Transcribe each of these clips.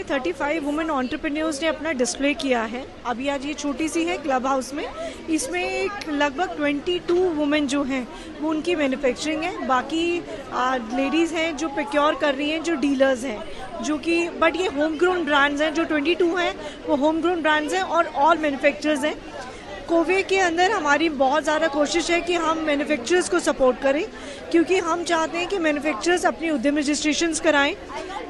35 women entrepreneurs ने अपना display किया है। अभी आज ये छोटी सी है क्लब हाउस में, इसमें एक लगभग 22 वुमेन जो हैं वो उनकी मैन्युफैक्चरिंग है। बाकी लेडीज़ हैं जो प्रोक्योर कर रही हैं, जो डीलर्स हैं, जो कि बट ये होम ग्रोन ब्रांड्स हैं। जो 22 हैं वो होम ग्रोन ब्रांड्स हैं और ऑल मैन्युफैक्चरर्स हैं। कोवे के अंदर हमारी बहुत ज़्यादा कोशिश है कि हम मैन्युफैक्चरर्स को सपोर्ट करें, क्योंकि हम चाहते हैं कि मैन्युफैक्चरर्स अपनी उद्यम रजिस्ट्रेशंस कराएं,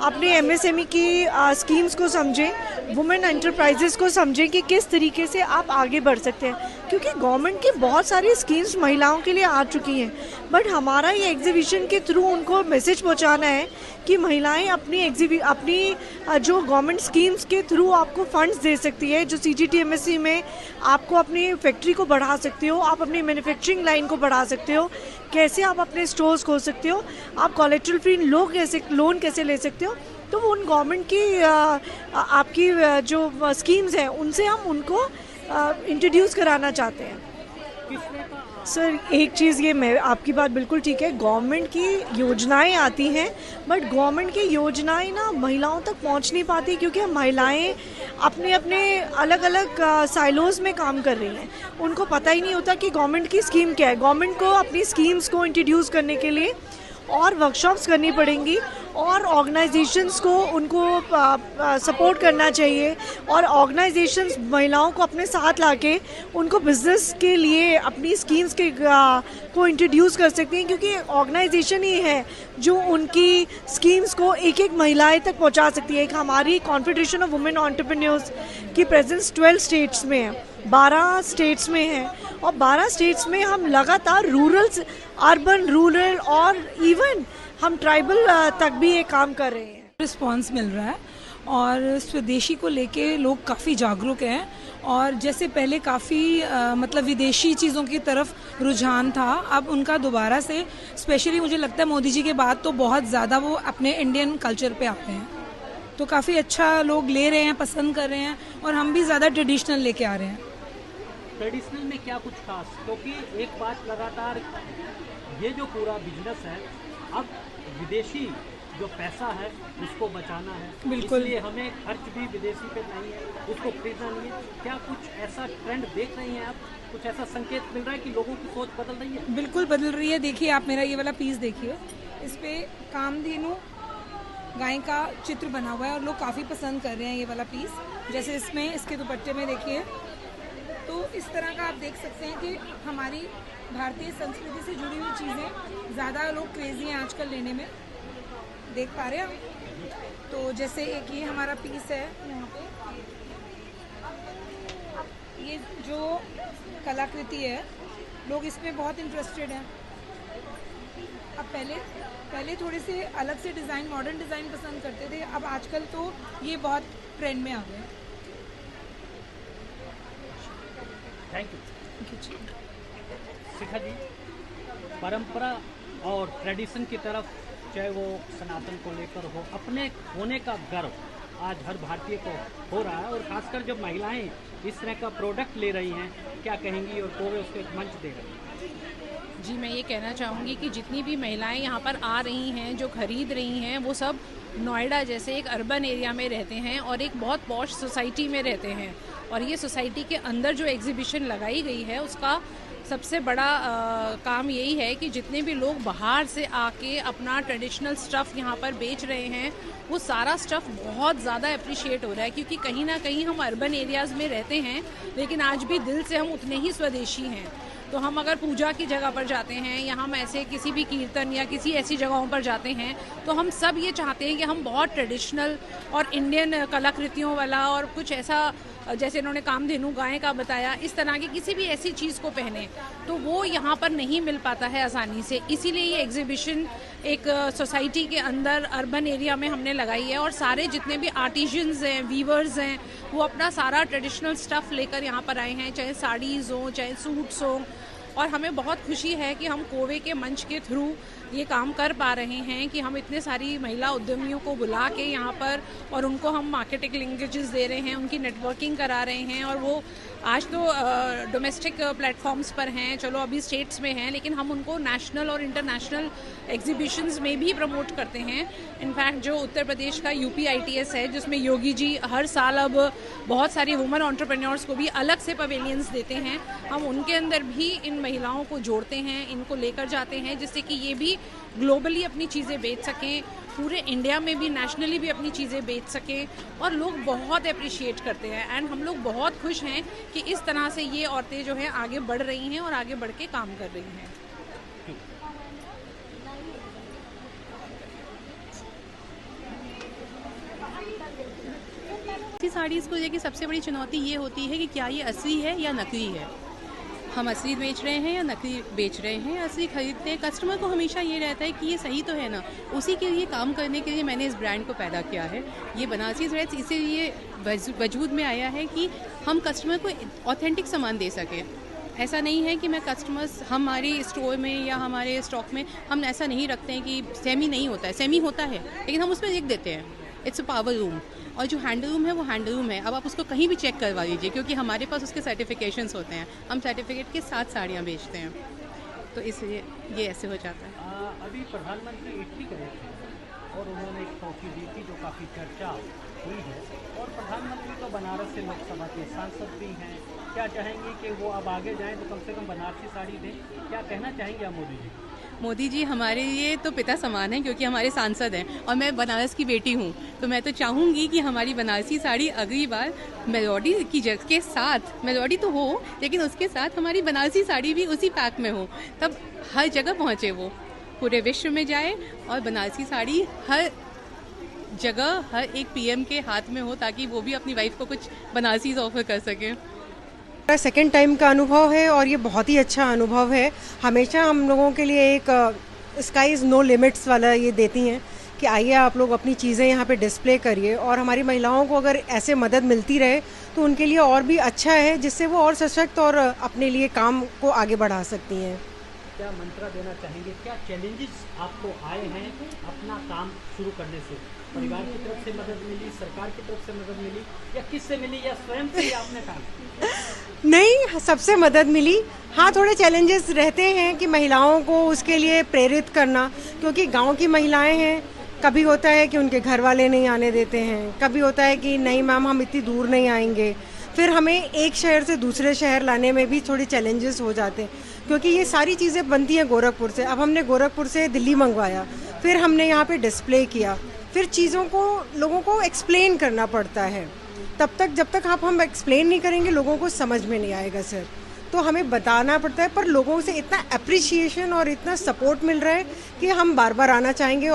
अपने एमएसएमई की स्कीम्स को समझें, वुमेन एंटरप्राइजेस को समझें कि किस तरीके से आप आगे बढ़ सकते हैं। क्योंकि गवर्नमेंट की बहुत सारी स्कीम्स महिलाओं के लिए आ चुकी हैं, बट हमारा ये एग्जीबिशन के थ्रू उनको मैसेज पहुंचाना है कि महिलाएं अपनी जो गवर्नमेंट स्कीम्स के थ्रू आपको फंड्स दे सकती है, जो CGTMSE में आपको अपनी फैक्ट्री को बढ़ा सकते हो, आप अपनी मैन्युफैक्चरिंग लाइन को बढ़ा सकते हो, कैसे आप अपने स्टोर्स खोल सकते हो, आप कोलेटरल फ्री लोन कैसे ले सकते हो। तो उन गवर्नमेंट की आपकी जो स्कीम्स हैं उनसे हम उनको इंट्रोड्यूस कराना चाहते हैं। सर एक चीज़ ये, मैं आपकी बात बिल्कुल ठीक है, गवर्नमेंट की योजनाएं आती हैं, बट गवर्नमेंट की योजनाएं ना महिलाओं तक पहुंच नहीं पाती, क्योंकि महिलाएं अपने अपने अलग अलग साइलोज़ में काम कर रही हैं। उनको पता ही नहीं होता कि गवर्नमेंट की स्कीम क्या है। गवर्नमेंट को अपनी स्कीम्स को इंट्रोड्यूस करने के लिए और वर्कशॉप्स करनी पड़ेंगी, और ऑर्गेनाइजेशंस को उनको सपोर्ट करना चाहिए, और ऑर्गेनाइजेशंस महिलाओं को अपने साथ लाके उनको बिजनेस के लिए अपनी स्कीम्स के को इंट्रोड्यूस कर सकती हैं, क्योंकि ऑर्गेनाइजेशन ही है जो उनकी स्कीम्स को एक एक महिलाएं तक पहुंचा सकती है। एक हमारी कॉन्फेडरेशन ऑफ वुमेन एंटरप्रेन्योर्स की प्रेजेंस 12 स्टेट्स में है, 12 स्टेट्स में है, और 12 स्टेट्स में हम लगातार अर्बन, रूरल और इवन हम ट्राइबल तक भी ये काम कर रहे हैं। रिस्पांस मिल रहा है और स्वदेशी को लेके लोग काफ़ी जागरूक हैं, और जैसे पहले काफ़ी मतलब विदेशी चीज़ों की तरफ रुझान था, अब उनका दोबारा से स्पेशली मुझे लगता है मोदी जी के बाद तो बहुत ज़्यादा वो अपने इंडियन कल्चर पे आते हैं, तो काफ़ी अच्छा लोग ले रहे हैं, पसंद कर रहे हैं, और हम भी ज़्यादा ट्रेडिशनल लेके आ रहे हैं। ट्रेडिशनल में क्या कुछ खास, क्योंकि एक बात लगातार ये जो पूरा बिजनेस है, अब विदेशी जो पैसा है उसको बचाना है, बिल्कुल, इसलिए हमें खर्च भी विदेशी पे नहीं है, उसको खरीदना नहीं है। क्या कुछ ऐसा ट्रेंड देख रही हैं आप, कुछ ऐसा संकेत मिल रहा है कि लोगों की सोच बदल रही है? बिल्कुल बदल रही है। देखिए आप मेरा ये वाला पीस देखिए, इस पे कामधेनु गाय का चित्र बना हुआ है और लोग काफ़ी पसंद कर रहे हैं ये वाला पीस। जैसे इसमें इसके दुपट्टे में देखिए, तो इस तरह का आप देख सकते हैं कि हमारी भारतीय संस्कृति से जुड़ी हुई चीज़ें ज़्यादा लोग क्रेजी हैं आजकल लेने में, देख पा रहे हैं हम। तो जैसे एक ये हमारा पीस है, यहाँ पे ये जो कलाकृति है, लोग इसमें बहुत इंटरेस्टेड हैं। अब पहले थोड़े से अलग से डिज़ाइन, मॉडर्न डिज़ाइन पसंद करते थे, अब आजकल तो ये बहुत ट्रेंड में आ गए। Thank you. शिखा जी, परंपरा और ट्रेडिशन की तरफ, चाहे वो सनातन को लेकर हो, अपने होने का गर्व आज हर भारतीय को हो रहा है, और खासकर जब महिलाएं इस तरह का प्रोडक्ट ले रही हैं, क्या कहेंगी, और कोवे उसको एक मंच दे रही हैं? जी, मैं ये कहना चाहूँगी कि जितनी भी महिलाएं यहाँ पर आ रही हैं, जो खरीद रही हैं, वो सब नोएडा जैसे एक अर्बन एरिया में रहते हैं और एक बहुत पॉश सोसाइटी में रहते हैं, और ये सोसाइटी के अंदर जो एग्जीबिशन लगाई गई है उसका सबसे बड़ा काम यही है कि जितने भी लोग बाहर से आके अपना ट्रेडिशनल स्टफ़ यहाँ पर बेच रहे हैं, वो सारा स्टफ़ बहुत ज़्यादा अप्रिशिएट हो रहा है, क्योंकि कहीं ना कहीं हम अर्बन एरियाज़ में रहते हैं, लेकिन आज भी दिल से हम उतने ही स्वदेशी हैं। तो हम अगर पूजा की जगह पर जाते हैं, या हम ऐसे किसी भी कीर्तन या किसी ऐसी जगहों पर जाते हैं, तो हम सब ये चाहते हैं कि हम बहुत ट्रेडिशनल और इंडियन कलाकृतियों वाला, और कुछ ऐसा जैसे इन्होंने कामधेनु गाय का बताया, इस तरह की किसी भी ऐसी चीज़ को पहने, तो वो यहाँ पर नहीं मिल पाता है आसानी से। इसीलिए ये एग्जीबिशन एक सोसाइटी के अंदर अर्बन एरिया में हमने लगाई है, और सारे जितने भी आर्टिजन्स हैं, वीवर्स हैं, वो अपना सारा ट्रेडिशनल स्टफ़ लेकर यहाँ पर आए हैं, चाहे साड़ीज़ हों, चाहे सूट्स हों। और हमें बहुत खुशी है कि हम कोवे के मंच के थ्रू ये काम कर पा रहे हैं कि हम इतने सारी महिला उद्यमियों को बुला के यहाँ पर और उनको हम मार्केटिंग लिंकेजेस दे रहे हैं, उनकी नेटवर्किंग करा रहे हैं। और वो आज तो डोमेस्टिक प्लेटफॉर्म्स पर हैं, चलो अभी स्टेट्स में हैं, लेकिन हम उनको नेशनल और इंटरनेशनल एग्जीबिशंस में भी प्रमोट करते हैं। इनफैक्ट जो उत्तर प्रदेश का UPITS है, जिसमें योगी जी हर साल अब बहुत सारी वुमेन एंटरप्रेन्योर्स को भी अलग से पवेलियंस देते हैं, हम उनके अंदर भी इन महिलाओं को जोड़ते हैं, इनको लेकर जाते हैं, जिससे कि ये भी ग्लोबली अपनी चीज़ें बेच सकें, पूरे इंडिया में भी नेशनली भी अपनी चीज़ें बेच सकें। और लोग बहुत अप्रिशिएट करते हैं एंड हम लोग बहुत खुश हैं कि इस तरह से ये औरतें जो हैं आगे बढ़ रही हैं और आगे बढ़ के काम कर रही हैं। साड़ीज़ को लेकर सबसे बड़ी चुनौती ये होती है कि क्या ये असली है या नकली है। हम असली बेच रहे हैं या नकली बेच रहे हैं। असली खरीदते हैं, कस्टमर को हमेशा ये रहता है कि ये सही तो है ना। उसी के लिए काम करने के लिए मैंने इस ब्रांड को पैदा किया है। ये बनारसी थ्रेड्स इसीलिए वजूद में आया है कि हम कस्टमर को ऑथेंटिक सामान दे सकें। ऐसा नहीं है कि मैं कस्टमर्स हमारे स्टोर में या हमारे स्टॉक में हम ऐसा नहीं रखते हैं कि सेमी नहीं होता है, सेमी होता है, लेकिन हम उसमें लिख देते हैं इट्स अ पावर रूम। और जो हैंडल रूम है वो हैंडल रूम है। अब आप उसको कहीं भी चेक करवा लीजिए, क्योंकि हमारे पास उसके सर्टिफिकेशंस होते हैं। हम सर्टिफिकेट के साथ साड़ियाँ बेचते हैं, तो इसलिए ये ऐसे हो जाता है। अभी प्रधानमंत्री इटली गए थे और उन्होंने एक टॉफी दी थी जो काफ़ी चर्चा हुई है, और प्रधानमंत्री तो बनारस से लोकसभा के सांसद भी हैं। क्या चाहेंगे कि वो अब आगे जाएं तो कम से कम बनारसी साड़ी दें? क्या कहना चाहेंगे आप मोदी जी? मोदी जी हमारे लिए तो पिता समान हैं, क्योंकि हमारे सांसद हैं और मैं बनारस की बेटी हूँ। तो मैं तो चाहूँगी कि हमारी बनारसी साड़ी अगली बार मेलोडी की जगह के साथ, मेलोडी तो हो लेकिन उसके साथ हमारी बनारसी साड़ी भी उसी पैक में हो, तब हर जगह पहुँचे, वो पूरे विश्व में जाए और बनारसी साड़ी हर जगह हर एक PM के हाथ में हो, ताकि वो भी अपनी वाइफ को कुछ बनारसी ऑफर कर सकें। सेकेंड टाइम का अनुभव है और ये बहुत ही अच्छा अनुभव है। हमेशा हम लोगों के लिए एक स्काई इज़ नो लिमिट्स वाला ये देती हैं कि आइए आप लोग अपनी चीज़ें यहाँ पे डिस्प्ले करिए, और हमारी महिलाओं को अगर ऐसे मदद मिलती रहे तो उनके लिए और भी अच्छा है, जिससे वो और सशक्त और अपने लिए काम को आगे बढ़ा सकती हैं। क्या मंत्रा देना चाहेंगे? क्या चैलेंजेस आपको आए हैं अपना काम शुरू करने से? परिवार की तरफ से मदद मिली, सरकार की तरफ से मदद मिली, या किससे मिली, या स्वयं से ही आपने काम? नहीं, सबसे मदद मिली। हाँ, थोड़े चैलेंजेस रहते हैं कि महिलाओं को उसके लिए प्रेरित करना, क्योंकि गांव की महिलाएं हैं। कभी होता है कि उनके घर वाले नहीं आने देते हैं, कभी होता है कि नहीं मैम हम इतनी दूर नहीं आएंगे। फिर हमें एक शहर से दूसरे शहर लाने में भी थोड़ी चैलेंजेस हो जाते हैं, क्योंकि ये सारी चीज़ें बनती हैं गोरखपुर से। अब हमने गोरखपुर से दिल्ली मंगवाया, फिर हमने यहाँ पे डिस्प्ले किया, फिर चीज़ों को लोगों को एक्सप्लेन करना पड़ता है। तब तक जब तक हम एक्सप्लेन नहीं करेंगे लोगों को समझ में नहीं आएगा सर। तो हमें बताना पड़ता है, पर लोगों से इतना अप्रिशिएशन और इतना सपोर्ट मिल रहा है कि हम बार बार आना चाहेंगे।